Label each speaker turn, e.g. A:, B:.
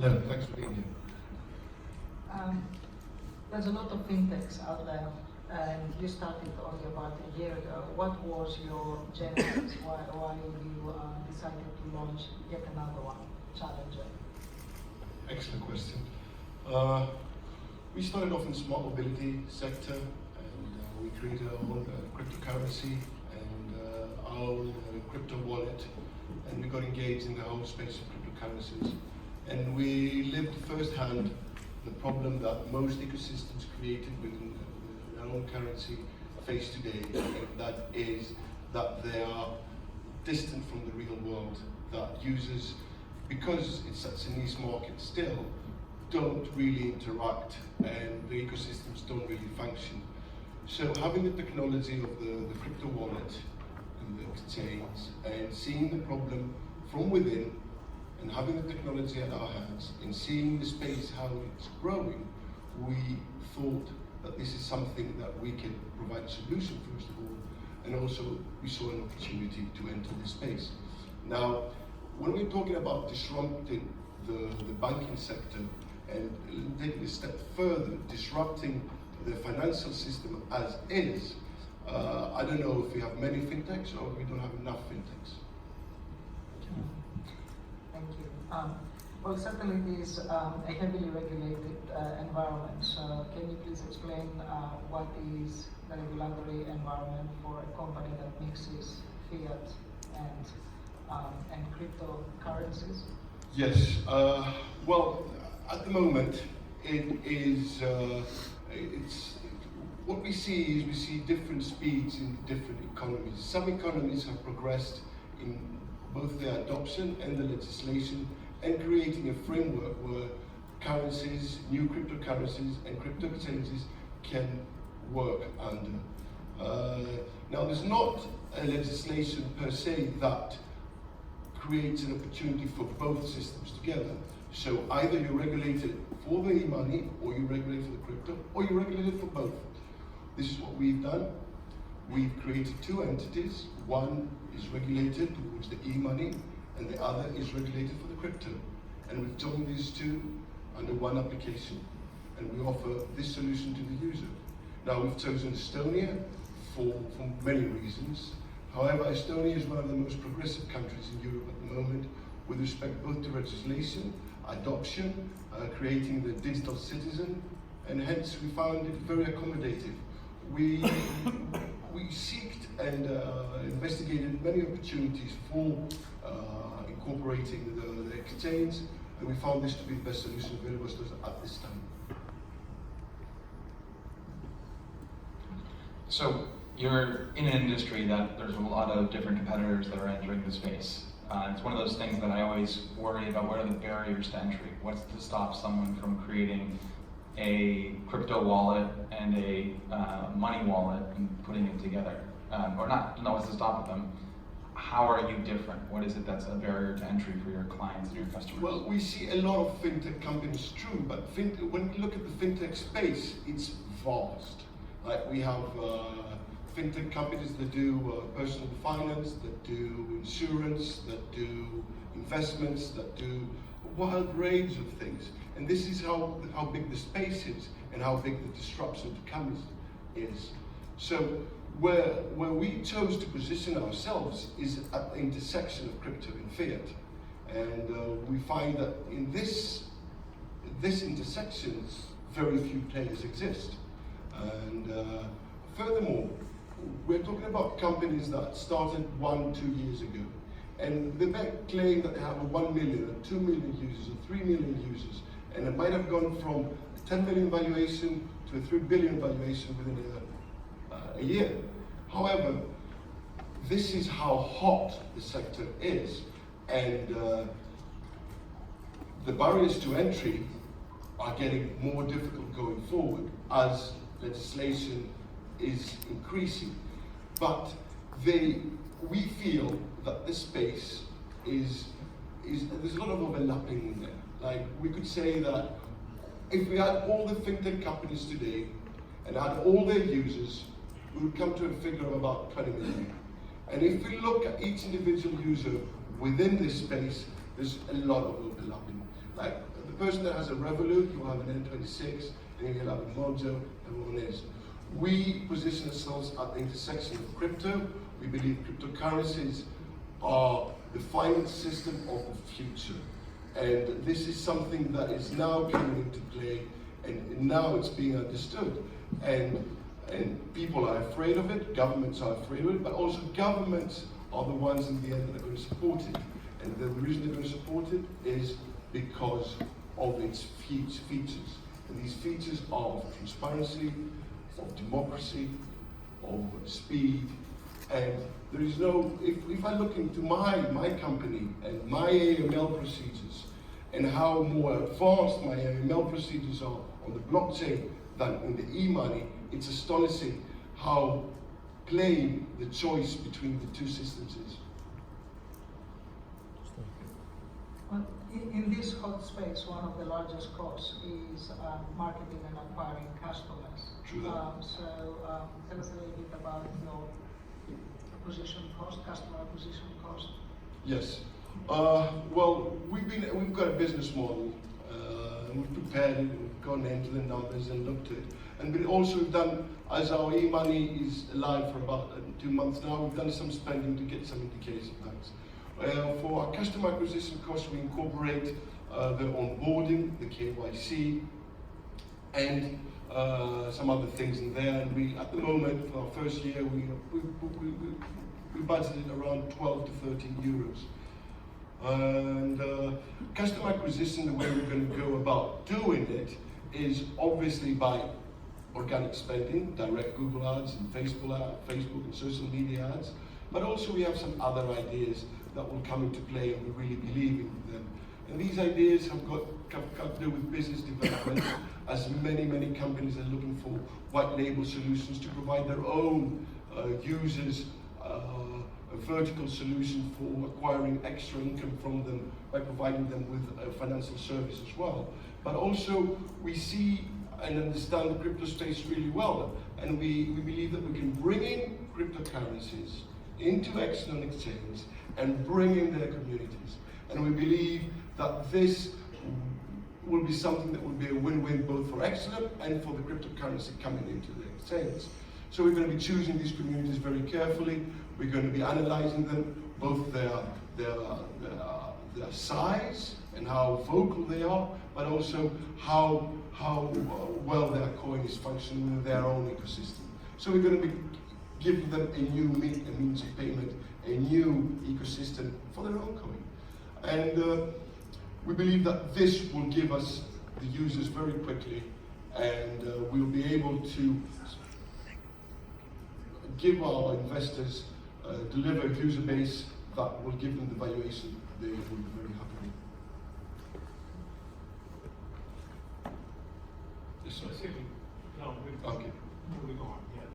A: No, thanks for being here.
B: There's a lot of fintechs out there, and you started only about a year ago. What was your genesis? Why you decided to launch yet another one, Challenger?
A: Excellent question. We started off in the smart mobility sector, and we created our own cryptocurrency and our own crypto wallet, and we got engaged in the whole space of cryptocurrencies. And we lived firsthand the problem that most ecosystems created within their own currency face today, and that is that they are distant from the real world, that users, because it's such a niche market still, don't really interact and the ecosystems don't really function. So having the technology of the crypto wallet and the exchange and seeing the problem from within and having the technology at our hands and seeing the space how it's growing, we thought that this is something that we can provide a solution first of all, and also we saw an opportunity to enter this space. Now, when we're talking about disrupting the banking sector and taking a step further, disrupting the financial system as is, I don't know if we have many fintechs or we don't have enough fintechs.
B: Thank you. Well, certainly it is a heavily regulated environment. So can you please explain what is the regulatory environment for a company that mixes fiat and cryptocurrencies?
A: Yes. Well, at the moment, it is. What we see is we see different speeds in different economies. Some economies have progressed in both their adoption and the legislation and creating a framework where currencies, new cryptocurrencies and crypto exchanges can work under. Now, there's not a legislation per se that creates an opportunity for both systems together. So either you regulate it for the e-money, or you regulate for the crypto, or you regulate it for both. This is what we've done. We've created two entities. One is regulated towards the e-money, and the other is regulated for the crypto. And we've joined these two under one application, and we offer this solution to the user. Now, we've chosen Estonia for many reasons. However, Estonia is one of the most progressive countries in Europe at the moment with respect both to legislation, adoption, creating the digital citizen, and hence we found it very accommodative. We seeked and investigated many opportunities for incorporating the exchange, and we found this to be the best solution available to us at this time.
C: So you're in an industry that there's a lot of different competitors that are entering the space. It's one of those things that I always worry about. What are the barriers to entry? What's to stop someone from creating a crypto wallet and a money wallet and putting it together? Or not, no, what's to stop them? How are you different? What is it that's a barrier to entry for your clients and your customers?
A: Well, we see a lot of fintech companies, true, but when we look at the fintech space, it's vast. Like we have fintech companies that do personal finance, that do insurance, that do investments, that do a wide range of things. And this is how big the space is and how big the disruption to come is. So where we chose to position ourselves is at the intersection of crypto and fiat. And we find that in this intersection, very few players exist. And furthermore, we're talking about companies that started 1-2 years ago, and they might claim that they have 1 million, or 2 million users, or 3 million users, and it might have gone from a 10 million valuation to a 3 billion valuation within a year. However, this is how hot the sector is, and the barriers to entry are getting more difficult going forward as legislation is increasing. But we feel that this space is there's a lot of overlapping in there. Like we could say that if we had all the fintech companies today and had all their users, we would come to a figure of about 20 million. And if we look at each individual user within this space, there's a lot of overlapping. Like person that has a Revolut, you'll have an N26, and you'll have a Mojo, and one is. We position ourselves at the intersection of crypto. We believe cryptocurrencies are the finance system of the future. And this is something that is now coming into play, and now it's being understood. And people are afraid of it, governments are afraid of it, but also governments are the ones in the end that are going to support it. And the reason they're going to support it is because of its features. And these features are of transparency, of democracy, of speed, and there is no, if I look into my company and my AML procedures and how more advanced my AML procedures are on the blockchain than in the e-money, it's astonishing how plain the choice between the two systems is.
B: Well, in this hot space, one of the largest costs is marketing and acquiring customers.
A: True that.
B: Tell us a little bit about your acquisition cost, customer acquisition cost.
A: Yes. Well, we've got a business model. We've prepared it. We've gone into the numbers and looked at it. And we've also done, as our e-money is live for about 2 months now, we've done some spending to get some indication of that. For our customer acquisition costs, we incorporate the onboarding, the KYC, and some other things in there. And we, at the moment, for our first year, we budgeted around 12 to 13 euros. And customer acquisition, the way we're going to go about doing it is obviously by organic spending, direct Google ads and Facebook and social media ads. But also we have some other ideas that will come into play, and we really believe in them. And these ideas have got to do with business development, as many companies are looking for white label solutions to provide their own users a vertical solution for acquiring extra income from them by providing them with a financial service as well. But also we see and understand the crypto space really well, and we believe that we can bring in cryptocurrencies into Excelon Exchange and bring in their communities. And we believe that this will be something that will be a win-win both for Excelon and for the cryptocurrency coming into the exchange. So we're going to be choosing these communities very carefully. We're going to be analyzing them, both their size and how vocal they are, but also how well their coin is functioning in their own ecosystem. So we're going to be giving them a new means of payment, a new ecosystem for their own coin. And we believe that this will give us the users very quickly, and we'll be able to give our investors, deliver a user base that will give them the valuation they will be very happy with. Yes, sir.
D: No,
A: Okay.
D: moving on.